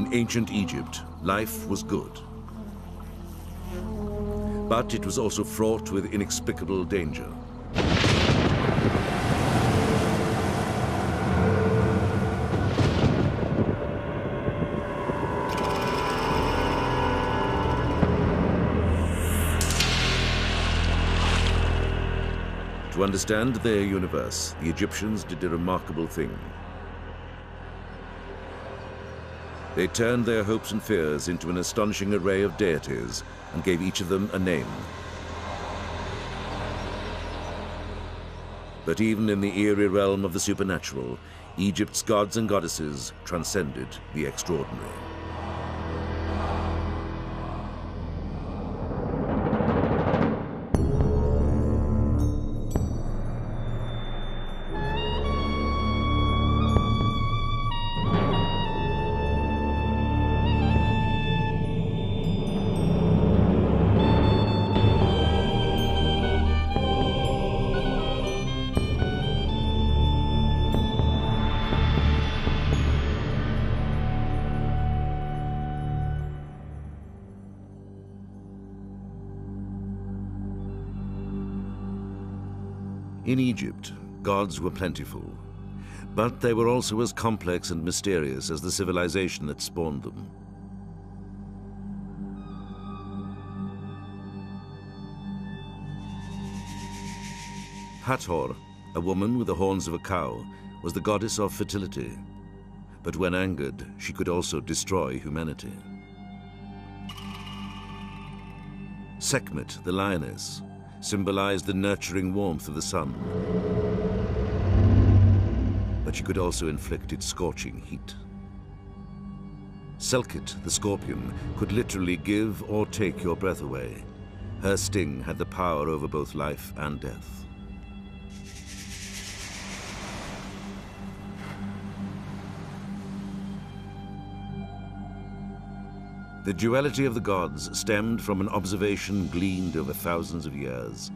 In ancient Egypt, life was good. But it was also fraught with inexplicable danger. To understand their universe, the Egyptians did a remarkable thing. They turned their hopes and fears into an astonishing array of deities and gave each of them a name. But even in the eerie realm of the supernatural, Egypt's gods and goddesses transcended the extraordinary. In Egypt, gods were plentiful, but they were also as complex and mysterious as the civilization that spawned them. Hathor, a woman with the horns of a cow, was the goddess of fertility, but when angered, she could also destroy humanity. Sekhmet, the lioness, symbolized the nurturing warmth of the sun, but she could also inflict its scorching heat. Selkit, the scorpion, could literally give or take your breath away. Her sting had the power over both life and death. The duality of the gods stemmed from an observation gleaned over thousands of years.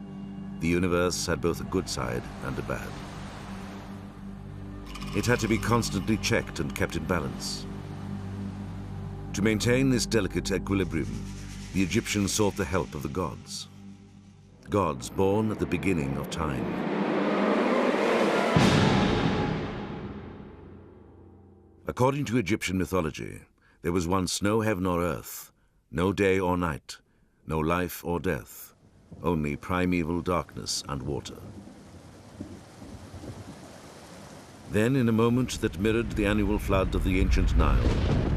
The universe had both a good side and a bad. It had to be constantly checked and kept in balance. To maintain this delicate equilibrium, the Egyptians sought the help of the gods. Gods born at the beginning of time. According to Egyptian mythology, there was once no heaven or earth, no day or night, no life or death, only primeval darkness and water. Then, in a moment that mirrored the annual flood of the ancient Nile,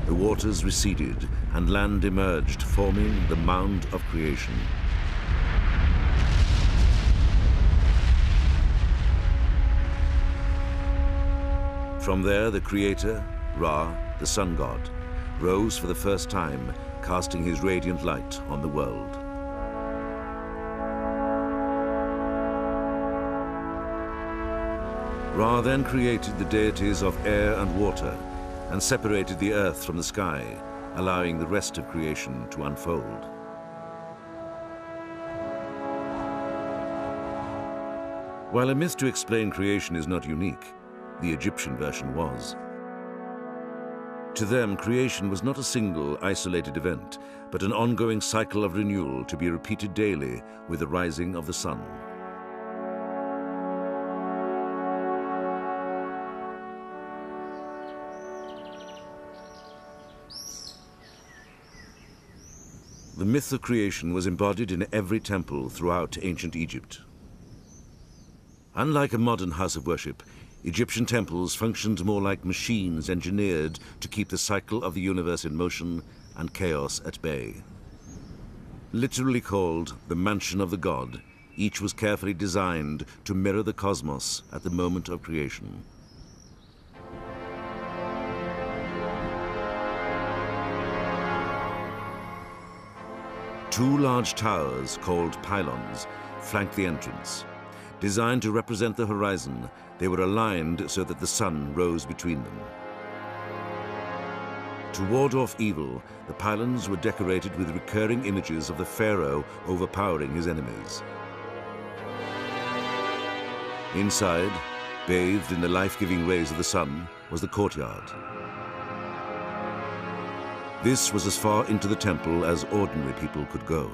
the waters receded and land emerged, forming the mound of creation. From there, the creator, Ra, the sun god, rose for the first time, casting his radiant light on the world. Ra then created the deities of air and water and separated the earth from the sky, allowing the rest of creation to unfold. While a myth to explain creation is not unique, the Egyptian version was. To them, creation was not a single, isolated event, but an ongoing cycle of renewal to be repeated daily with the rising of the sun. The myth of creation was embodied in every temple throughout ancient Egypt. Unlike a modern house of worship, Egyptian temples functioned more like machines engineered to keep the cycle of the universe in motion and chaos at bay. Literally called the mansion of the god, each was carefully designed to mirror the cosmos at the moment of creation. Two large towers, called pylons, flanked the entrance. Designed to represent the horizon, they were aligned so that the sun rose between them. To ward off evil, the pylons were decorated with recurring images of the pharaoh overpowering his enemies. Inside, bathed in the life-giving rays of the sun, was the courtyard. This was as far into the temple as ordinary people could go.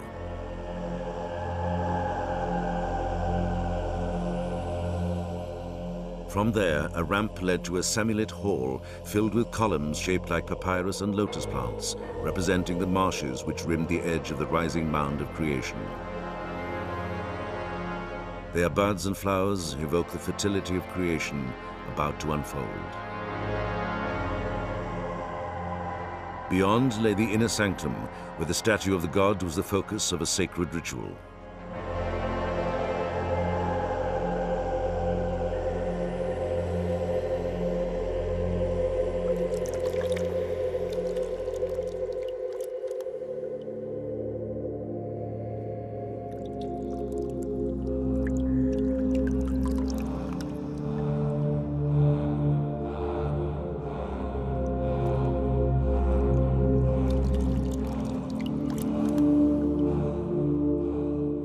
From there, a ramp led to a semi-lit hall filled with columns shaped like papyrus and lotus plants, representing the marshes which rimmed the edge of the rising mound of creation. Their buds and flowers evoke the fertility of creation about to unfold. Beyond lay the inner sanctum, where the statue of the god was the focus of a sacred ritual.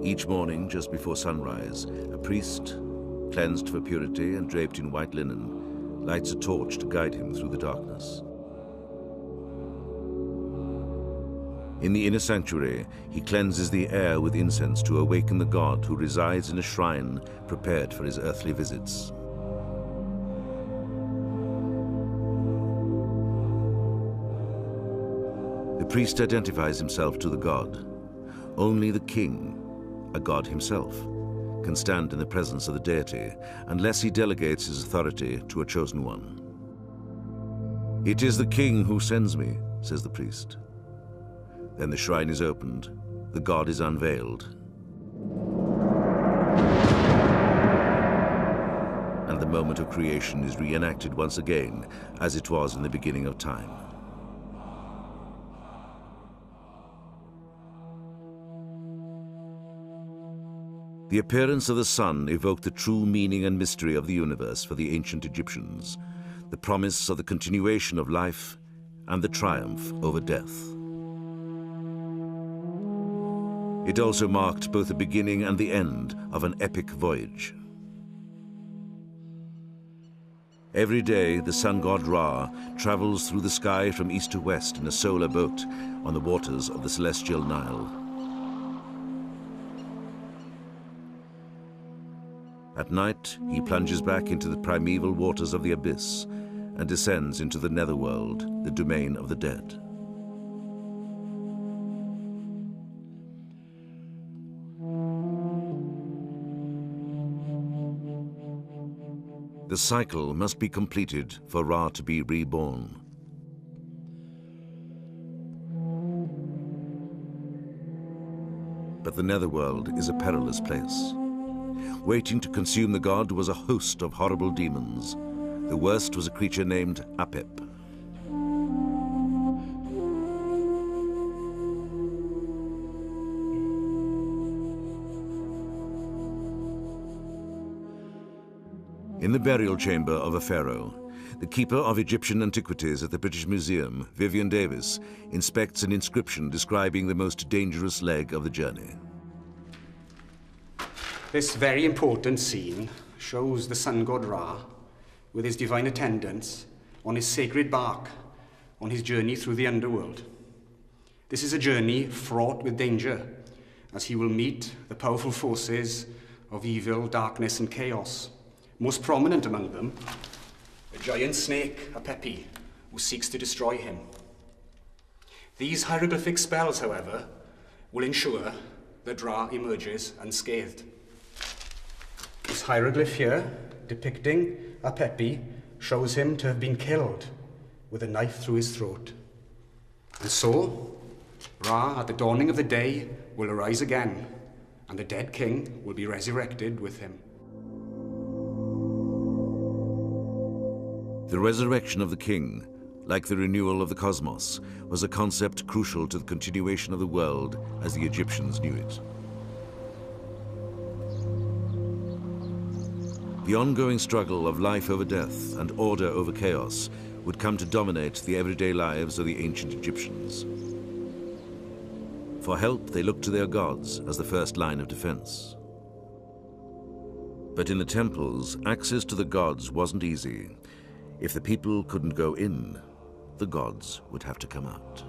Each morning, just before sunrise, a priest, cleansed for purity and draped in white linen, lights a torch to guide him through the darkness. In the inner sanctuary, he cleanses the air with incense to awaken the god who resides in a shrine prepared for his earthly visits. The priest identifies himself to the god. Only the king, a god himself, can stand in the presence of the deity unless he delegates his authority to a chosen one. "It is the king who sends me," says the priest. Then the shrine is opened, the god is unveiled, and the moment of creation is reenacted once again as it was in the beginning of time. The appearance of the sun evoked the true meaning and mystery of the universe for the ancient Egyptians, the promise of the continuation of life and the triumph over death. It also marked both the beginning and the end of an epic voyage. Every day, the sun god Ra travels through the sky from east to west in a solar boat on the waters of the celestial Nile. At night, he plunges back into the primeval waters of the abyss and descends into the netherworld, the domain of the dead. The cycle must be completed for Ra to be reborn. But the netherworld is a perilous place. Waiting to consume the god was a host of horrible demons. The worst was a creature named Apep. In the burial chamber of a pharaoh, the keeper of Egyptian antiquities at the British Museum, Vivian Davis, inspects an inscription describing the most dangerous leg of the journey. This very important scene shows the sun god Ra with his divine attendants on his sacred bark on his journey through the underworld. This is a journey fraught with danger, as he will meet the powerful forces of evil, darkness, and chaos. Most prominent among them, a giant snake, Apepi, who seeks to destroy him. These hieroglyphic spells, however, will ensure that Ra emerges unscathed. This hieroglyph here, depicting Apepi, shows him to have been killed with a knife through his throat. And so, Ra, at the dawning of the day, will arise again, and the dead king will be resurrected with him. The resurrection of the king, like the renewal of the cosmos, was a concept crucial to the continuation of the world as the Egyptians knew it. The ongoing struggle of life over death and order over chaos would come to dominate the everyday lives of the ancient Egyptians. For help, they looked to their gods as the first line of defense. But in the temples, access to the gods wasn't easy. If the people couldn't go in, the gods would have to come out.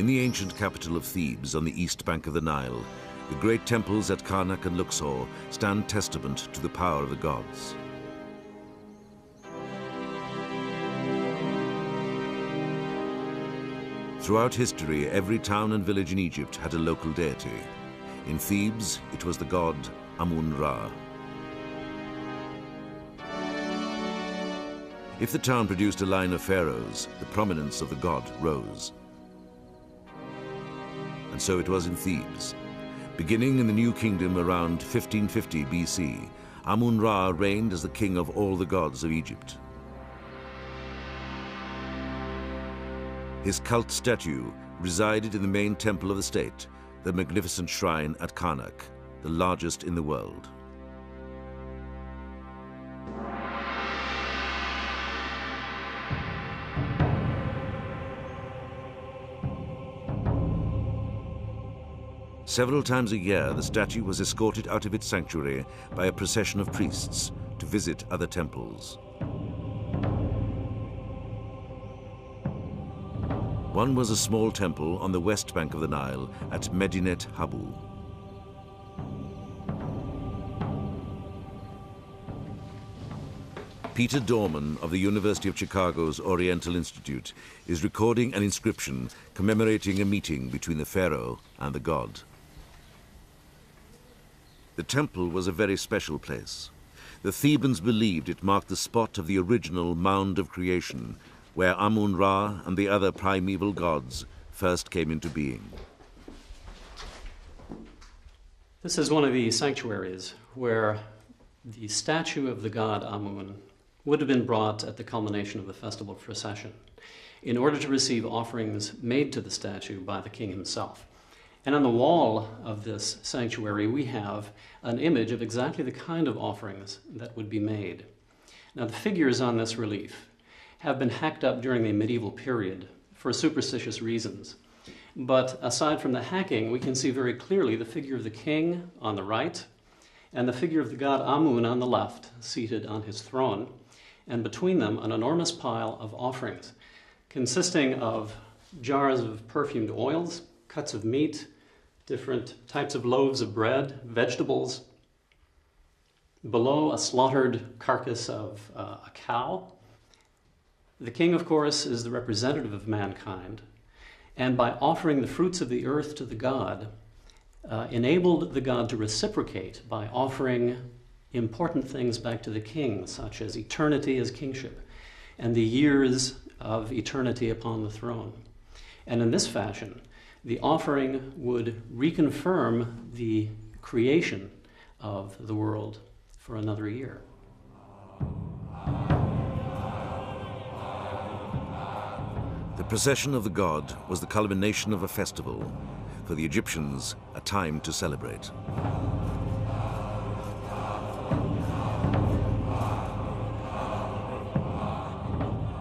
In the ancient capital of Thebes on the east bank of the Nile, the great temples at Karnak and Luxor stand testament to the power of the gods. Throughout history, every town and village in Egypt had a local deity. In Thebes, it was the god Amun-Ra. If the town produced a line of pharaohs, the prominence of the god rose. And so it was in Thebes. Beginning in the New Kingdom around 1550 BC, Amun-Ra reigned as the king of all the gods of Egypt. His cult statue resided in the main temple of the state, the magnificent shrine at Karnak, the largest in the world. Several times a year, the statue was escorted out of its sanctuary by a procession of priests to visit other temples. One was a small temple on the west bank of the Nile at Medinet Habu. Peter Dorman of the University of Chicago's Oriental Institute is recording an inscription commemorating a meeting between the pharaoh and the god. The temple was a very special place. The Thebans believed it marked the spot of the original mound of creation, where Amun-Ra and the other primeval gods first came into being. This is one of the sanctuaries where the statue of the god Amun would have been brought at the culmination of the festival procession in order to receive offerings made to the statue by the king himself. And on the wall of this sanctuary, we have an image of exactly the kind of offerings that would be made. Now, the figures on this relief have been hacked up during the medieval period for superstitious reasons. But aside from the hacking, we can see very clearly the figure of the king on the right and the figure of the god Amun on the left, seated on his throne, and between them an enormous pile of offerings consisting of jars of perfumed oils, cuts of meat, different types of loaves of bread, vegetables. Below, a slaughtered carcass of a cow. The king, of course, is the representative of mankind, and by offering the fruits of the earth to the god, enabled the god to reciprocate by offering important things back to the king, such as eternity as kingship and the years of eternity upon the throne. And in this fashion, the offering would reconfirm the creation of the world for another year. The procession of the god was the culmination of a festival, for the Egyptians, a time to celebrate.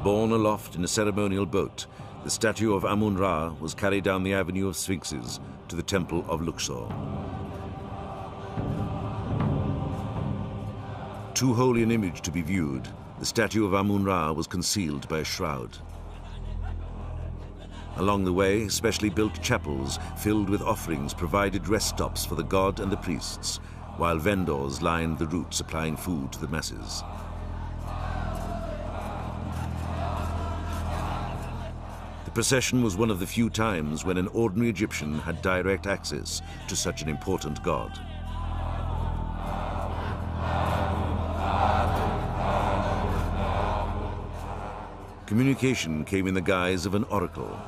Borne aloft in a ceremonial boat, the statue of Amun-Ra was carried down the avenue of sphinxes to the temple of Luxor. Too holy an image to be viewed, the statue of Amun-Ra was concealed by a shroud. Along the way, specially built chapels filled with offerings provided rest stops for the god and the priests, while vendors lined the route supplying food to the masses. The procession was one of the few times when an ordinary Egyptian had direct access to such an important god. Communication came in the guise of an oracle.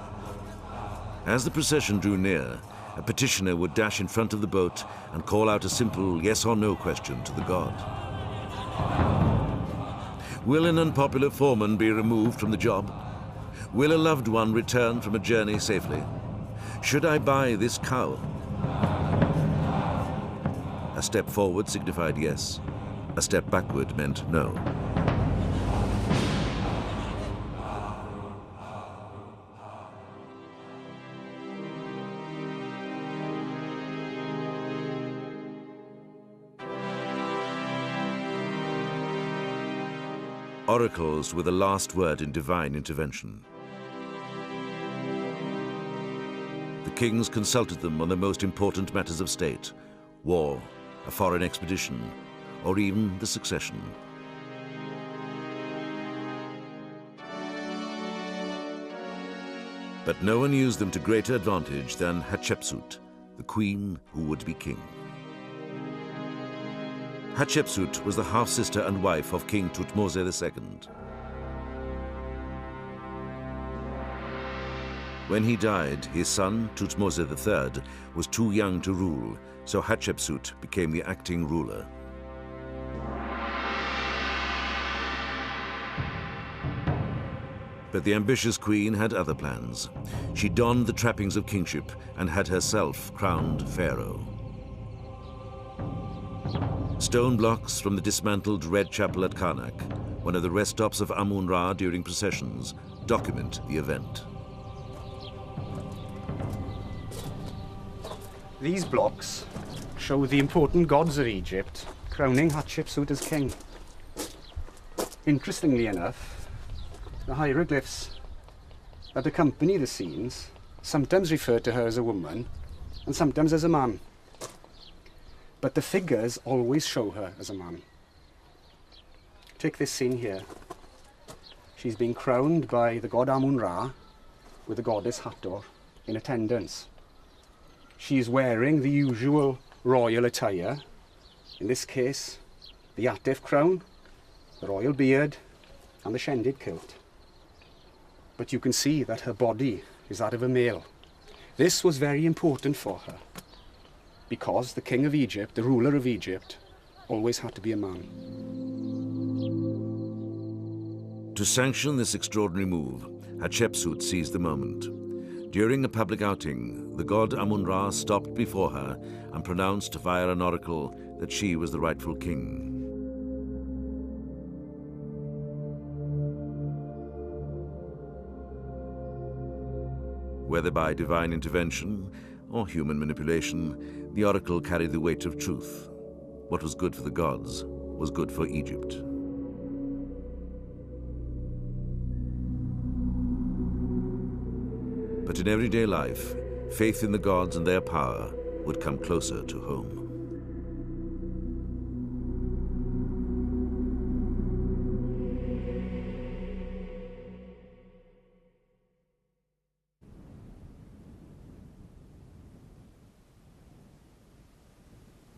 As the procession drew near, a petitioner would dash in front of the boat and call out a simple yes or no question to the god. Will an unpopular foreman be removed from the job? Will a loved one return from a journey safely? Should I buy this cow? A step forward signified yes. A step backward meant no. Oracles were the last word in divine intervention. kings consulted them on the most important matters of state: war, a foreign expedition, or even the succession. But no one used them to greater advantage than Hatshepsut, the queen who would be king. Hatshepsut was the half-sister and wife of King Thutmose II. When he died, his son, Thutmose III, was too young to rule, so Hatshepsut became the acting ruler. But the ambitious queen had other plans. She donned the trappings of kingship and had herself crowned pharaoh. Stone blocks from the dismantled Red Chapel at Karnak, one of the rest stops of Amun-Ra during processions, document the event. These blocks show the important gods of Egypt crowning Hatshepsut as king. Interestingly enough, the hieroglyphs that accompany the scenes sometimes refer to her as a woman and sometimes as a man. But the figures always show her as a man. Take this scene here. She's being crowned by the god Amun-Ra with the goddess Hathor in attendance. She is wearing the usual royal attire, in this case the Atef crown, the royal beard and the Shendid kilt. But you can see that her body is that of a male. This was very important for her, because the king of Egypt, the ruler of Egypt, always had to be a man. To sanction this extraordinary move, Hatshepsut seized the moment. During a public outing, the god Amun-Ra stopped before her and pronounced via an oracle that she was the rightful king. Whether by divine intervention or human manipulation, the oracle carried the weight of truth. What was good for the gods was good for Egypt. But in everyday life, faith in the gods and their power would come closer to home.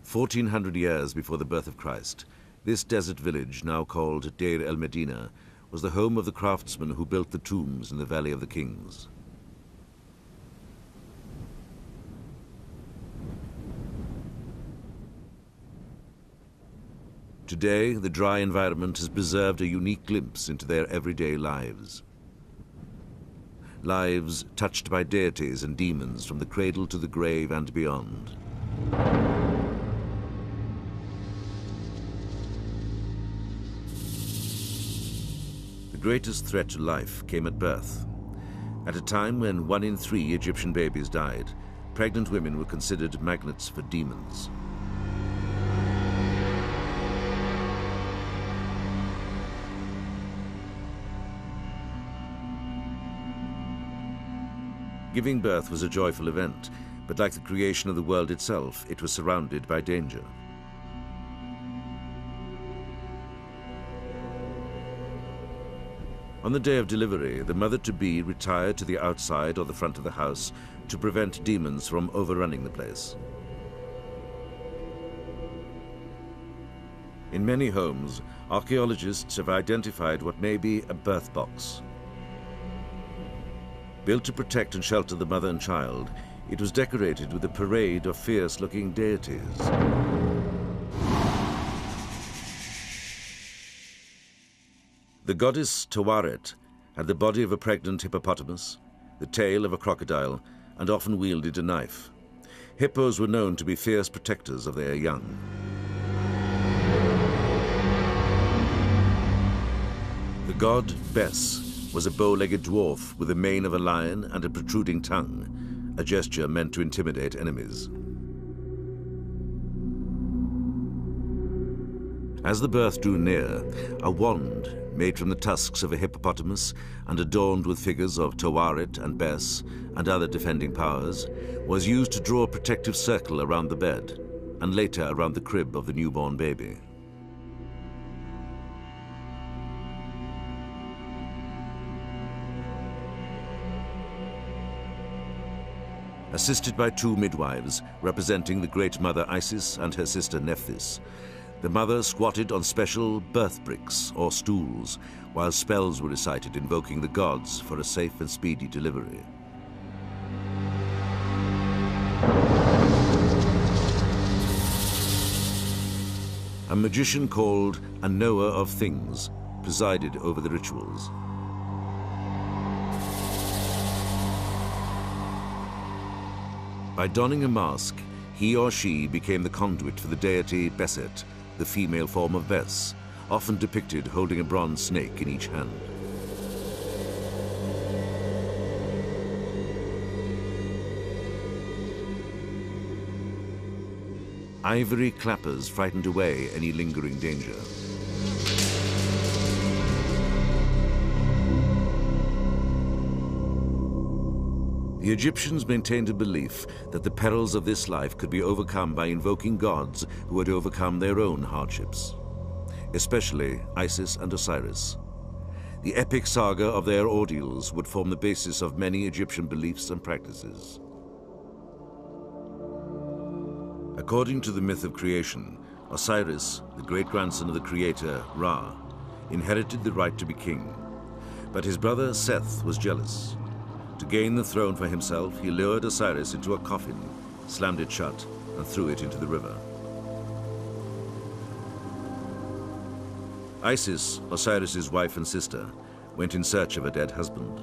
"1400 years before the birth of Christ, this desert village, now called Deir el-Medina, was the home of the craftsmen who built the tombs in the Valley of the Kings. Today, the dry environment has preserved a unique glimpse into their everyday lives. Lives touched by deities and demons from the cradle to the grave and beyond. The greatest threat to life came at birth. At a time when 1 in 3 Egyptian babies died, pregnant women were considered magnets for demons. Giving birth was a joyful event, but like the creation of the world itself, it was surrounded by danger. On the day of delivery, the mother-to-be retired to the outside or the front of the house to prevent demons from overrunning the place. In many homes, archaeologists have identified what may be a birth box. Built to protect and shelter the mother and child, it was decorated with a parade of fierce-looking deities. The goddess Tawaret had the body of a pregnant hippopotamus, the tail of a crocodile, and often wielded a knife. Hippos were known to be fierce protectors of their young. The god Bes was a bow-legged dwarf with the mane of a lion and a protruding tongue, a gesture meant to intimidate enemies. As the birth drew near, a wand made from the tusks of a hippopotamus and adorned with figures of Tawaret and Bes and other defending powers, was used to draw a protective circle around the bed, and later around the crib of the newborn baby. Assisted by two midwives representing the Great Mother Isis and her sister Nephthys, the mother squatted on special birth bricks or stools while spells were recited invoking the gods for a safe and speedy delivery. A magician called a knower of things presided over the rituals. By donning a mask, he or she became the conduit for the deity Beset, the female form of Bes, often depicted holding a bronze snake in each hand. Ivory clappers frightened away any lingering danger. The Egyptians maintained a belief that the perils of this life could be overcome by invoking gods who had overcome their own hardships, especially Isis and Osiris. The epic saga of their ordeals would form the basis of many Egyptian beliefs and practices. According to the myth of creation, Osiris, the great-grandson of the creator Ra, inherited the right to be king, but his brother Seth was jealous. To gain the throne for himself, he lured Osiris into a coffin, slammed it shut, and threw it into the river. Isis, Osiris's wife and sister, went in search of her dead husband.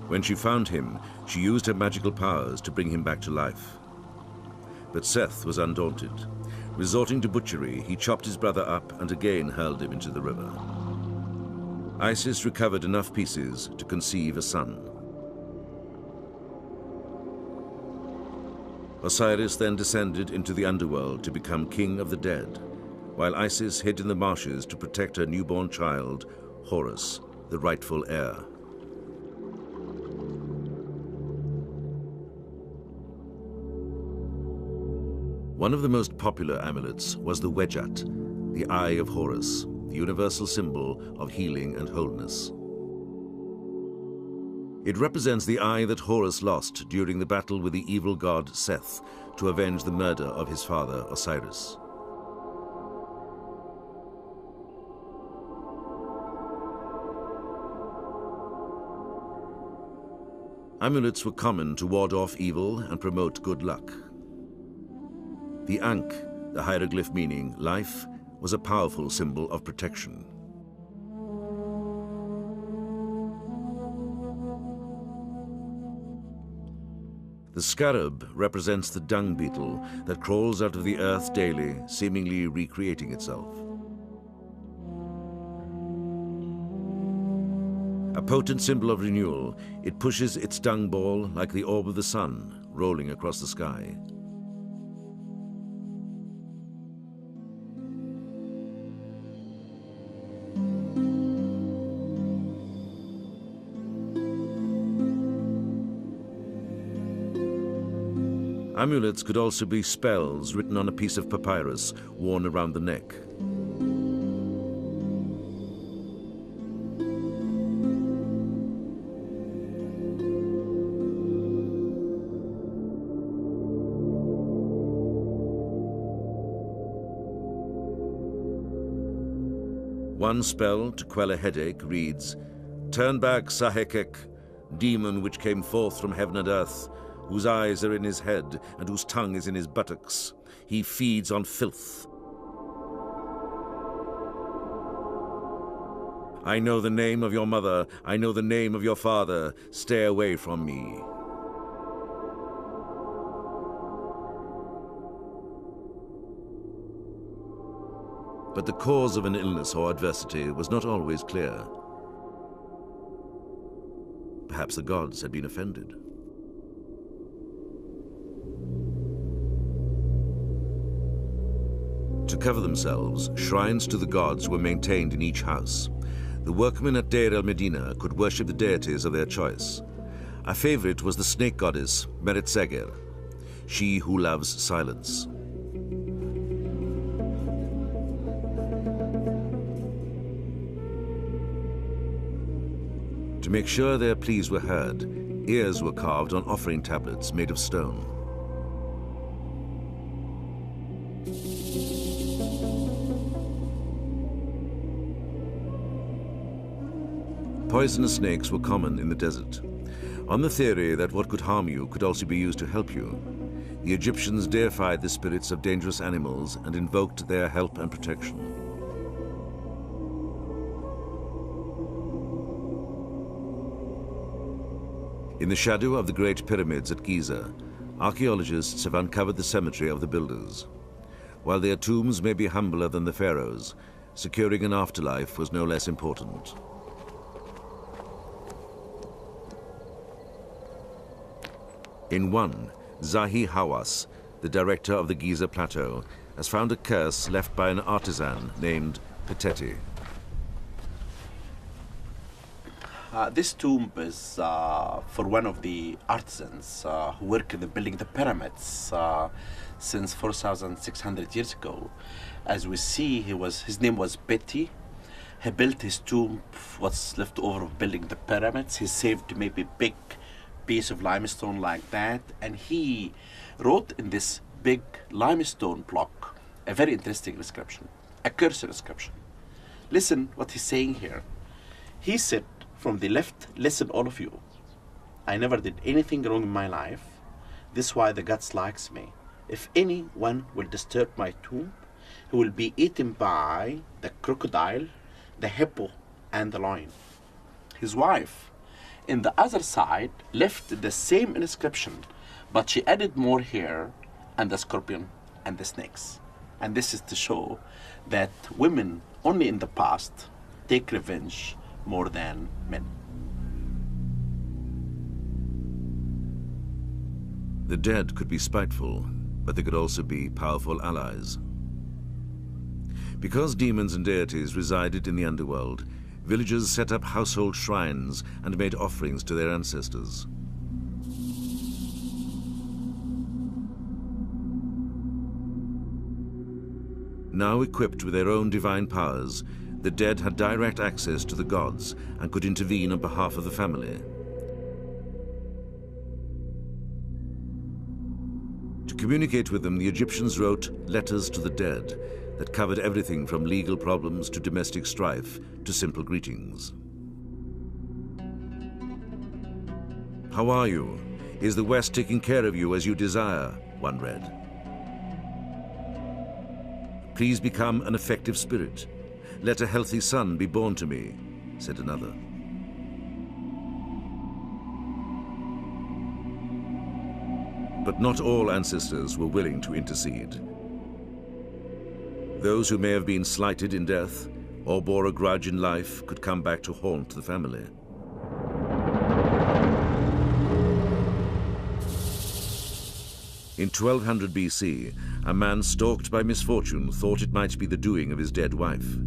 When she found him, she used her magical powers to bring him back to life. But Seth was undaunted. Resorting to butchery, he chopped his brother up and again hurled him into the river. Isis recovered enough pieces to conceive a son. Osiris then descended into the underworld to become king of the dead, while Isis hid in the marshes to protect her newborn child, Horus, the rightful heir. One of the most popular amulets was the Wedjat, the Eye of Horus, the universal symbol of healing and wholeness. It represents the eye that Horus lost during the battle with the evil god Seth to avenge the murder of his father Osiris. Amulets were common to ward off evil and promote good luck. The Ankh, the hieroglyph meaning life, was a powerful symbol of protection. The scarab represents the dung beetle that crawls out of the earth daily, seemingly recreating itself. A potent symbol of renewal, it pushes its dung ball like the orb of the sun, rolling across the sky. Amulets could also be spells written on a piece of papyrus worn around the neck. One spell to quell a headache reads, "Turn back, Sahekek, demon which came forth from heaven and earth, whose eyes are in his head and whose tongue is in his buttocks. He feeds on filth. I know the name of your mother, I know the name of your father. Stay away from me." But the cause of an illness or adversity was not always clear. Perhaps the gods had been offended. To cover themselves, shrines to the gods were maintained in each house. The workmen at Deir el-Medina could worship the deities of their choice. A favorite was the snake goddess, Meret Seger, she who loves silence. To make sure their pleas were heard, ears were carved on offering tablets made of stone. Poisonous snakes were common in the desert. On the theory that what could harm you could also be used to help you, the Egyptians deified the spirits of dangerous animals and invoked their help and protection. In the shadow of the Great Pyramids at Giza, archaeologists have uncovered the cemetery of the builders. While their tombs may be humbler than the pharaohs, securing an afterlife was no less important. In one, Zahi Hawass, the director of the Giza Plateau, has found a curse left by an artisan named Peteti. This tomb is for one of the artisans who worked in building the pyramids since 4,600 years ago. As we see, his name was Betty. He built his tomb, what's left over of building the pyramids. He saved maybe big piece of limestone like that, and he wrote in this big limestone block a very interesting inscription, a curse inscription. Listen what he's saying here. He said, from the left, listen all of you. I never did anything wrong in my life. This is why the gods likes me. If anyone will disturb my tomb, he will be eaten by the crocodile, the hippo, and the lion. His wife, in the other side, left the same inscription, but she added more here, and the scorpion and the snakes. And this is to show that women, only in the past, take revenge more than men. The dead could be spiteful, but they could also be powerful allies. Because demons and deities resided in the underworld, villagers set up household shrines and made offerings to their ancestors. Now equipped with their own divine powers, the dead had direct access to the gods and could intervene on behalf of the family. To communicate with them, the Egyptians wrote letters to the dead that covered everything from legal problems to domestic strife to simple greetings. How are you? Is the West taking care of you as you desire? One read. Please become an effective spirit. Let a healthy son be born to me, said another. But not all ancestors were willing to intercede. Those who may have been slighted in death or bore a grudge in life could come back to haunt the family. In 1200 BC, a man stalked by misfortune thought it might be the doing of his dead wife.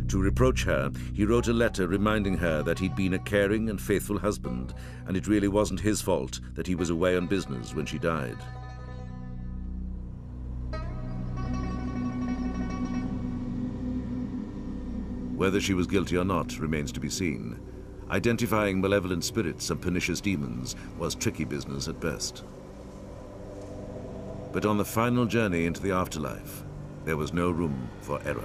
To reproach her, he wrote a letter reminding her that he'd been a caring and faithful husband, and it really wasn't his fault that he was away on business when she died. Whether she was guilty or not remains to be seen. Identifying malevolent spirits and pernicious demons was tricky business at best. But on the final journey into the afterlife, there was no room for error.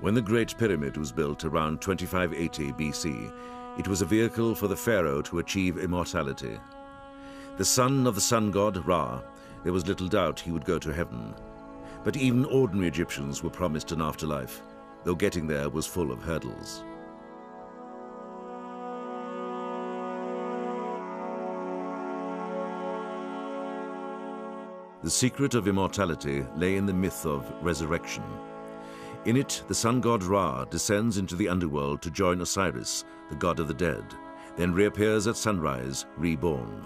When the Great Pyramid was built around 2580 BC, it was a vehicle for the pharaoh to achieve immortality. The son of the sun god Ra, there was little doubt he would go to heaven. But even ordinary Egyptians were promised an afterlife, though getting there was full of hurdles. The secret of immortality lay in the myth of resurrection. In it, the sun god Ra descends into the underworld to join Osiris, the god of the dead, then reappears at sunrise, reborn.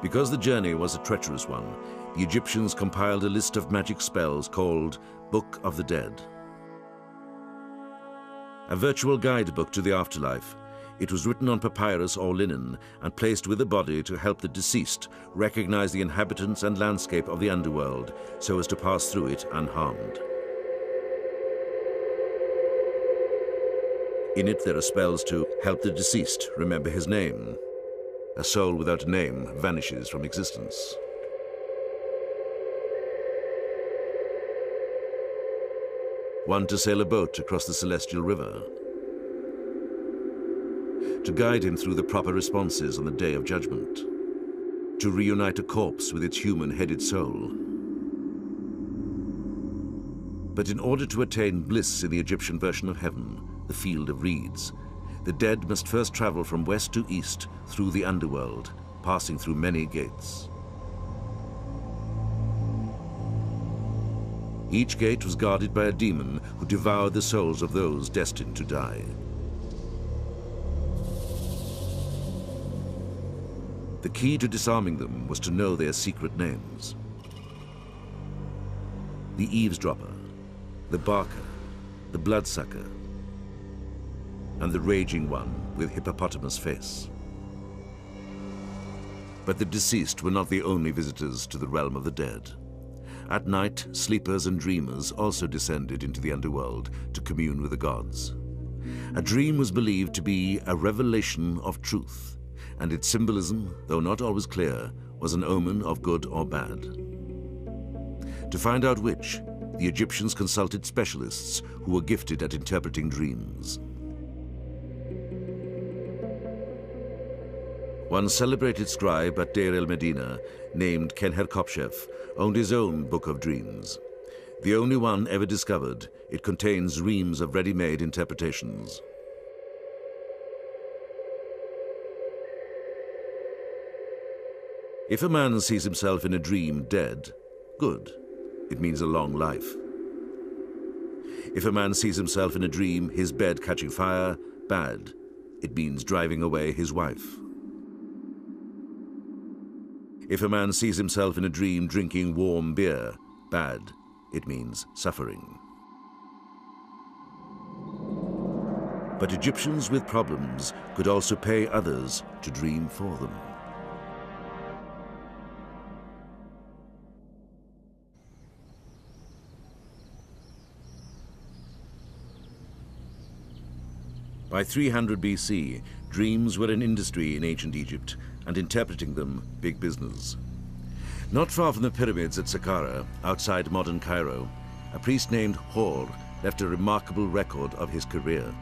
Because the journey was a treacherous one, the Egyptians compiled a list of magic spells called Book of the Dead. A virtual guidebook to the afterlife, it was written on papyrus or linen and placed with the body to help the deceased recognize the inhabitants and landscape of the underworld so as to pass through it unharmed. In it there are spells to help the deceased remember his name. A soul without a name vanishes from existence. One to sail a boat across the celestial river. To guide him through the proper responses on the day of judgment. To reunite a corpse with its human-headed soul. But in order to attain bliss in the Egyptian version of heaven, the field of reeds, the dead must first travel from west to east through the underworld, passing through many gates. Each gate was guarded by a demon who devoured the souls of those destined to die. The key to disarming them was to know their secret names. The eavesdropper, the barker, the bloodsucker, and the raging one with hippopotamus face. But the deceased were not the only visitors to the realm of the dead. At night, sleepers and dreamers also descended into the underworld to commune with the gods. A dream was believed to be a revelation of truth, and its symbolism, though not always clear, was an omen of good or bad. To find out which, the Egyptians consulted specialists who were gifted at interpreting dreams. One celebrated scribe at Deir el-Medina, named Kenher-Kopshef, owned his own Book of Dreams. The only one ever discovered, it contains reams of ready-made interpretations. If a man sees himself in a dream dead, good. It means a long life. If a man sees himself in a dream, his bed catching fire, bad. It means driving away his wife. If a man sees himself in a dream drinking warm beer, bad. It means suffering. But Egyptians with problems could also pay others to dream for them. By 300 BC, dreams were an industry in ancient Egypt, and interpreting them, big business. Not far from the pyramids at Saqqara, outside modern Cairo, a priest named Hor left a remarkable record of his career.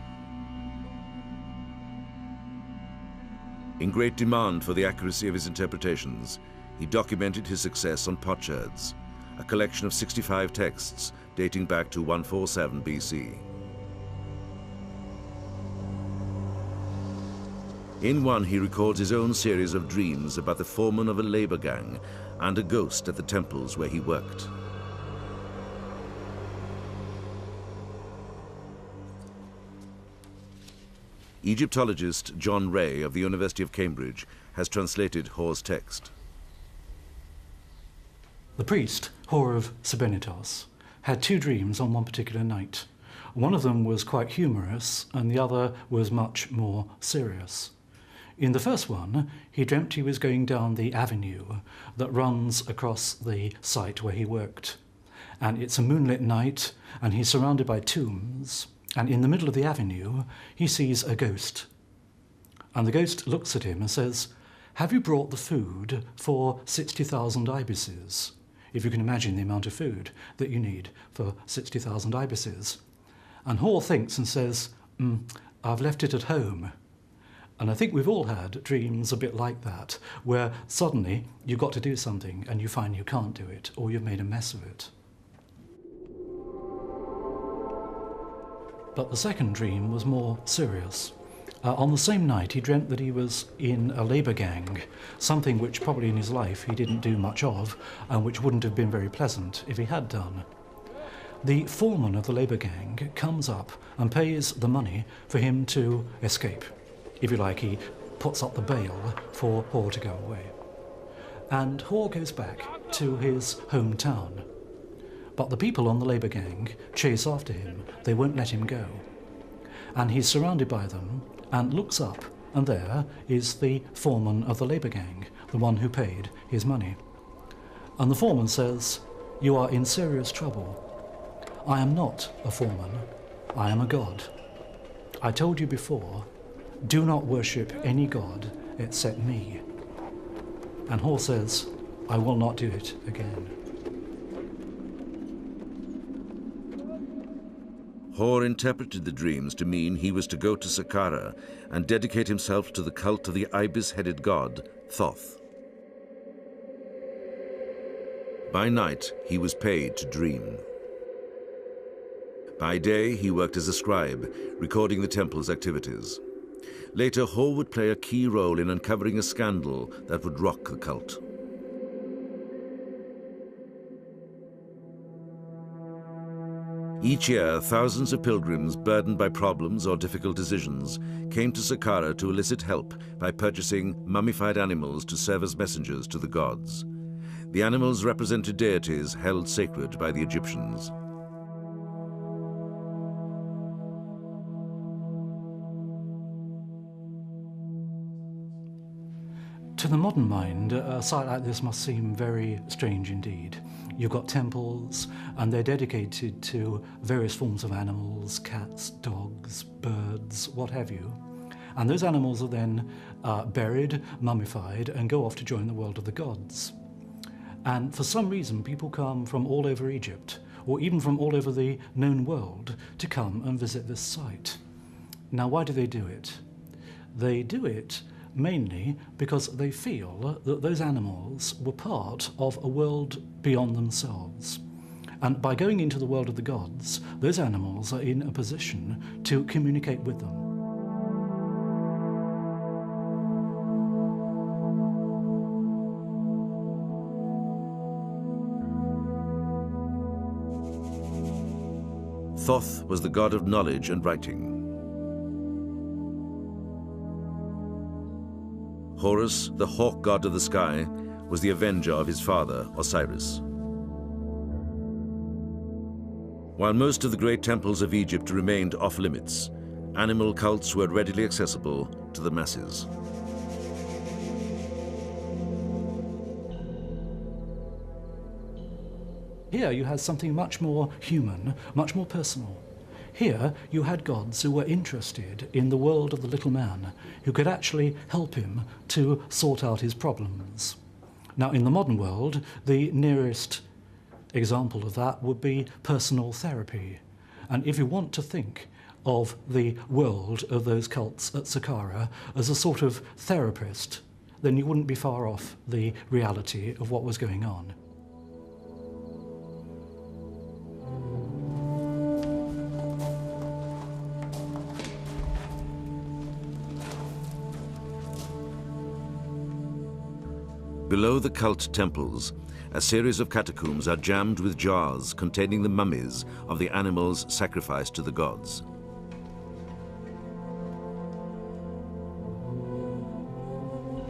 In great demand for the accuracy of his interpretations, he documented his success on potsherds, a collection of 65 texts dating back to 147 BC. In one, he records his own series of dreams about the foreman of a labor gang and a ghost at the temples where he worked. Egyptologist John Ray of the University of Cambridge has translated Hor's text. The priest, Hor of Sebennytos, had two dreams on one particular night. One of them was quite humorous and the other was much more serious. In the first one, he dreamt he was going down the avenue that runs across the site where he worked. And it's a moonlit night, and he's surrounded by tombs, and in the middle of the avenue, he sees a ghost. And the ghost looks at him and says, "Have you brought the food for 60,000 ibises?" If you can imagine the amount of food that you need for 60,000 ibises. And Hor thinks and says, "I've left it at home." And I think we've all had dreams a bit like that, where suddenly you've got to do something and you find you can't do it, or you've made a mess of it. But the second dream was more serious. On the same night, he dreamt that he was in a labour gang, something which probably in his life he didn't do much of, and which wouldn't have been very pleasant if he had done. The foreman of the labour gang comes up and pays the money for him to escape. If you like, he puts up the bail for Hor to go away. And Hor goes back to his hometown. But the people on the labour gang chase after him. They won't let him go. And he's surrounded by them and looks up, and there is the foreman of the labour gang, the one who paid his money. And the foreman says, "You are in serious trouble. I am not a foreman, I am a god. I told you before, do not worship any god except me." And Hor says, "I will not do it again." Hor interpreted the dreams to mean he was to go to Saqqara and dedicate himself to the cult of the ibis-headed god, Thoth. By night, he was paid to dream. By day, he worked as a scribe, recording the temple's activities. Later, Hor would play a key role in uncovering a scandal that would rock the cult. Each year, thousands of pilgrims burdened by problems or difficult decisions came to Saqqara to elicit help by purchasing mummified animals to serve as messengers to the gods. The animals represented deities held sacred by the Egyptians. To the modern mind, a site like this must seem very strange indeed. You've got temples, and they're dedicated to various forms of animals, cats, dogs, birds, what have you. And those animals are then buried, mummified, and go off to join the world of the gods. And for some reason, people come from all over Egypt, or even from all over the known world, to come and visit this site. Now, why do they do it? They do it mainly because they feel that those animals were part of a world beyond themselves. And by going into the world of the gods, those animals are in a position to communicate with them. Thoth was the god of knowledge and writing. Horus, the hawk god of the sky, was the avenger of his father, Osiris. While most of the great temples of Egypt remained off-limits, animal cults were readily accessible to the masses. Here you had something much more human, much more personal. Here you had gods who were interested in the world of the little man, who could actually help him to sort out his problems. Now, in the modern world, the nearest example of that would be personal therapy. And if you want to think of the world of those cults at Saqqara as a sort of therapist, then you wouldn't be far off the reality of what was going on. Below the cult temples, a series of catacombs are jammed with jars containing the mummies of the animals sacrificed to the gods.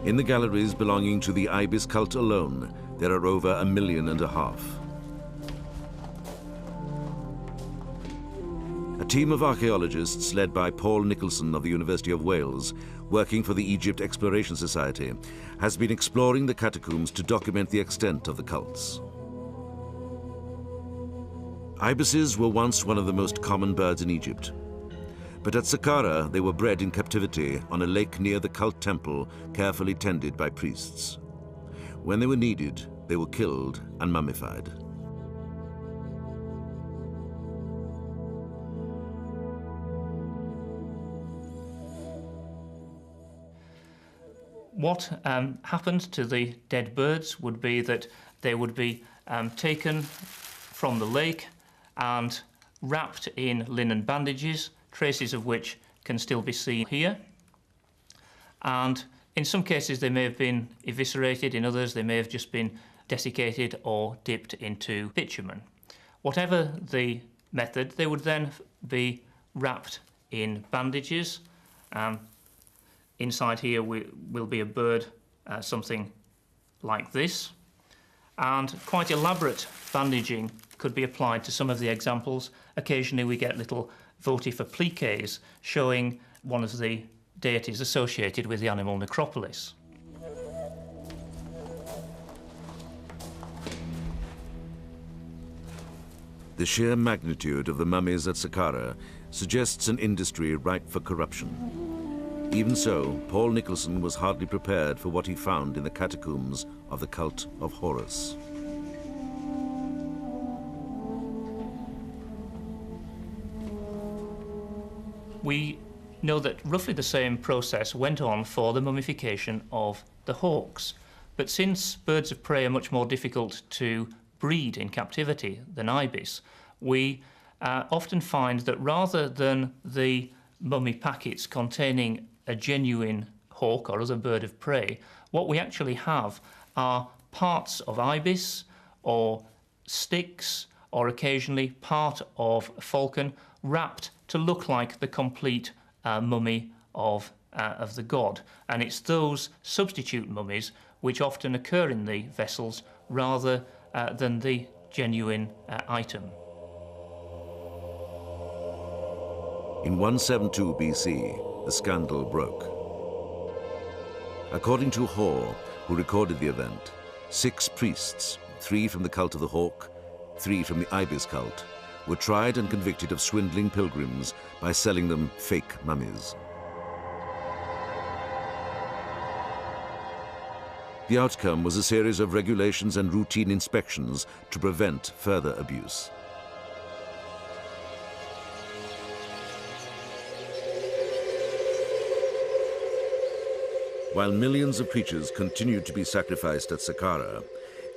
In the galleries belonging to the Ibis cult alone, there are over 1.5 million. A team of archaeologists led by Paul Nicholson of the University of Wales, working for the Egypt Exploration Society, has been exploring the catacombs to document the extent of the cults. Ibises were once one of the most common birds in Egypt. But at Saqqara, they were bred in captivity on a lake near the cult temple, carefully tended by priests. When they were needed, they were killed and mummified. What happened to the dead birds would be that they would be taken from the lake and wrapped in linen bandages, traces of which can still be seen here. and in some cases they may have been eviscerated, in others they may have just been desiccated or dipped into bitumen. Whatever the method, they would then be wrapped in bandages. Inside here will be a bird, something like this, and quite elaborate bandaging could be applied to some of the examples. Occasionally we get little votive appliques showing one of the deities associated with the animal necropolis. The sheer magnitude of the mummies at Saqqara suggests an industry ripe for corruption. Even so, Paul Nicholson was hardly prepared for what he found in the catacombs of the cult of Horus. We know that roughly the same process went on for the mummification of the hawks. But since birds of prey are much more difficult to breed in captivity than ibis, we often find that rather than the mummy packets containing a genuine hawk or other bird of prey, what we actually have are parts of ibis or sticks or occasionally part of a falcon wrapped to look like the complete mummy of the god. And it's those substitute mummies which often occur in the vessels rather than the genuine item. In 172 BC, the scandal broke. According to Hor, who recorded the event, 6 priests, 3 from the cult of the hawk, 3 from the ibis cult, were tried and convicted of swindling pilgrims by selling them fake mummies. The outcome was a series of regulations and routine inspections to prevent further abuse. While millions of creatures continued to be sacrificed at Saqqara,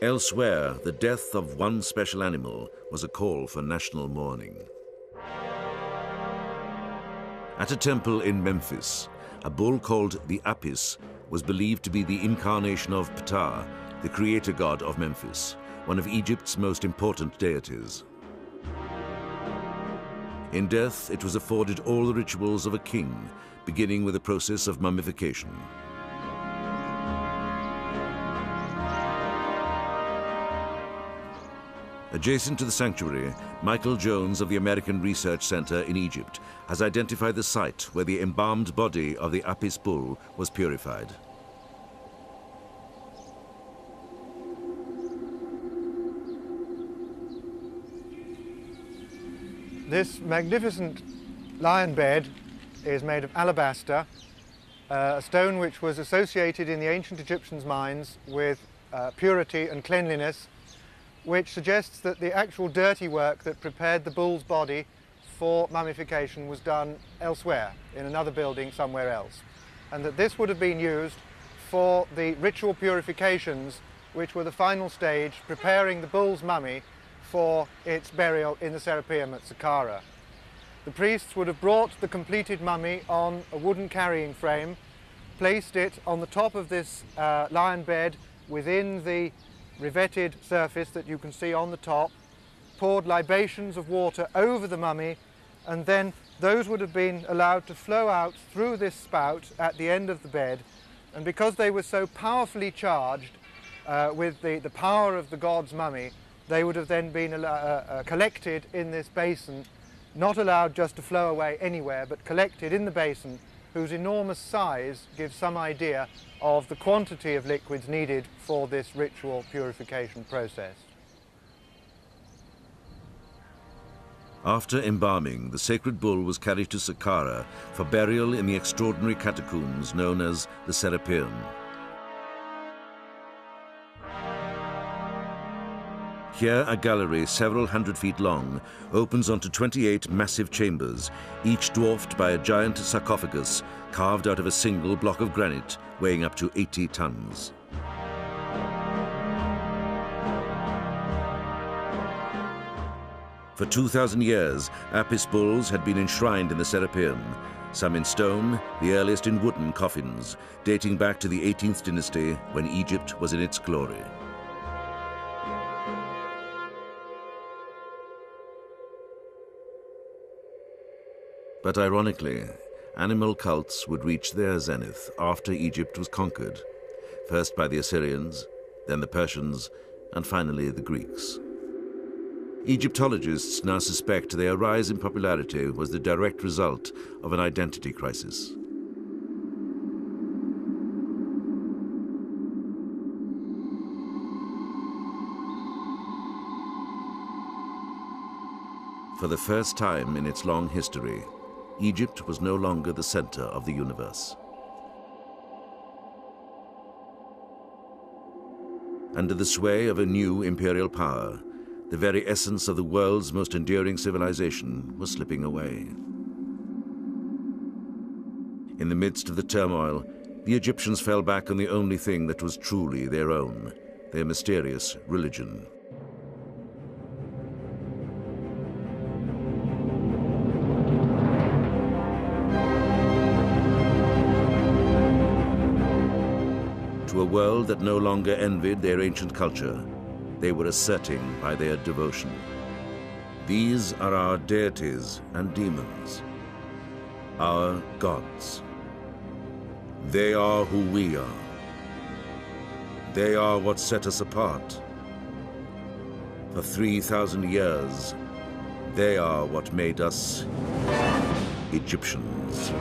elsewhere the death of one special animal was a call for national mourning. At a temple in Memphis, a bull called the Apis was believed to be the incarnation of Ptah, the creator god of Memphis, one of Egypt's most important deities. In death, it was afforded all the rituals of a king, beginning with the process of mummification. Adjacent to the sanctuary, Michael Jones of the American Research Center in Egypt has identified the site where the embalmed body of the Apis bull was purified. This magnificent lion bed is made of alabaster, a stone which was associated in the ancient Egyptians' minds with purity and cleanliness, which suggests that the actual dirty work that prepared the bull's body for mummification was done elsewhere, in another building somewhere else, and that this would have been used for the ritual purifications which were the final stage, preparing the bull's mummy for its burial in the Serapeum at Saqqara. The priests would have brought the completed mummy on a wooden carrying frame, placed it on the top of this lion bed within the riveted surface that you can see on the top, poured libations of water over the mummy, and then those would have been allowed to flow out through this spout at the end of the bed. And because they were so powerfully charged with the power of the god's mummy, they would have then been collected in this basin, not allowed just to flow away anywhere, but collected in the basin, whose enormous size gives some idea of the quantity of liquids needed for this ritual purification process. After embalming, the sacred bull was carried to Saqqara for burial in the extraordinary catacombs known as the Serapeum. Here, a gallery several hundred feet long opens onto 28 massive chambers, each dwarfed by a giant sarcophagus carved out of a single block of granite weighing up to 80 tons. For 2,000 years, Apis bulls had been enshrined in the Serapeum, Some in stone, the earliest in wooden coffins, dating back to the 18th dynasty when Egypt was in its glory. But ironically, animal cults would reach their zenith after Egypt was conquered, first by the Assyrians, then the Persians, and finally the Greeks. Egyptologists now suspect their rise in popularity was the direct result of an identity crisis. For the first time in its long history, Egypt was no longer the center of the universe. Under the sway of a new imperial power, the very essence of the world's most enduring civilization was slipping away. In the midst of the turmoil, the Egyptians fell back on the only thing that was truly their own, their mysterious religion. To a world that no longer envied their ancient culture, they were asserting by their devotion. These are our deities and demons, our gods. They are who we are. They are what set us apart. For 3,000 years, they are what made us Egyptians.